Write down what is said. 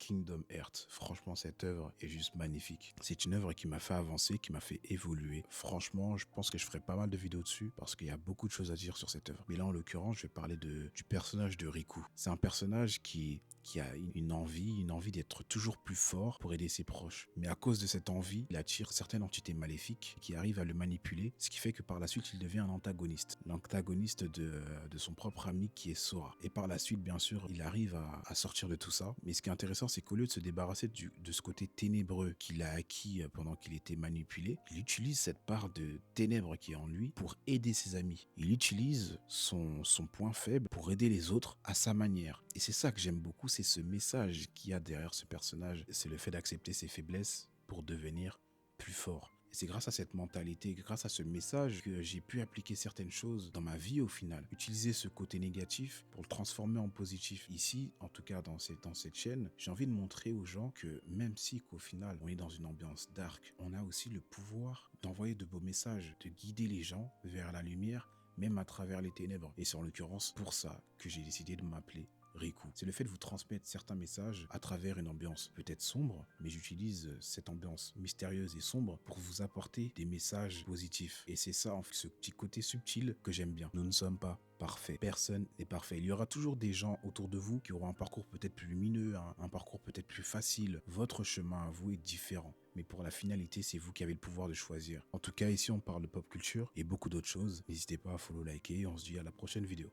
Kingdom Hearts. Franchement, cette œuvre est juste magnifique. C'est une œuvre qui m'a fait avancer, qui m'a fait évoluer. Franchement, je pense que je ferai pas mal de vidéos dessus parce qu'il y a beaucoup de choses à dire sur cette œuvre. Mais là, en l'occurrence, je vais parler du personnage de Riku. C'est un personnage qui a une envie d'être toujours plus fort pour aider ses proches. Mais à cause de cette envie, il attire certaines entités maléfiques qui arrivent à le manipuler, ce qui fait que par la suite, il devient un antagoniste. L'antagoniste de son propre ami qui est Sora. Et par la suite, bien sûr, il arrive à sortir de tout ça. Mais ce qui est intéressant, c'est qu'au lieu de se débarrasser de ce côté ténébreux qu'il a acquis pendant qu'il était manipulé, il utilise cette part de ténèbres qui est en lui pour aider ses amis. Il utilise son point faible pour aider les autres à sa manière. Et c'est ça que j'aime beaucoup, c'est ce message qu'il y a derrière ce personnage. C'est le fait d'accepter ses faiblesses pour devenir plus fort. Et c'est grâce à cette mentalité, grâce à ce message que j'ai pu appliquer certaines choses dans ma vie au final. Utiliser ce côté négatif pour le transformer en positif. Ici, en tout cas dans cette chaîne, j'ai envie de montrer aux gens que même si qu'au final on est dans une ambiance dark, on a aussi le pouvoir d'envoyer de beaux messages, de guider les gens vers la lumière, même à travers les ténèbres. Et c'est en l'occurrence pour ça que j'ai décidé de m'appeler Riku. C'est le fait de vous transmettre certains messages à travers une ambiance peut-être sombre, mais j'utilise cette ambiance mystérieuse et sombre pour vous apporter des messages positifs. Et c'est ça, en fait, ce petit côté subtil que j'aime bien. Nous ne sommes pas parfaits. Personne n'est parfait. Il y aura toujours des gens autour de vous qui auront un parcours peut-être plus lumineux, un parcours peut-être plus facile. Votre chemin à vous est différent. Mais pour la finalité, c'est vous qui avez le pouvoir de choisir. En tout cas, ici, on parle de pop culture et beaucoup d'autres choses. N'hésitez pas à follow, liker et on se dit à la prochaine vidéo.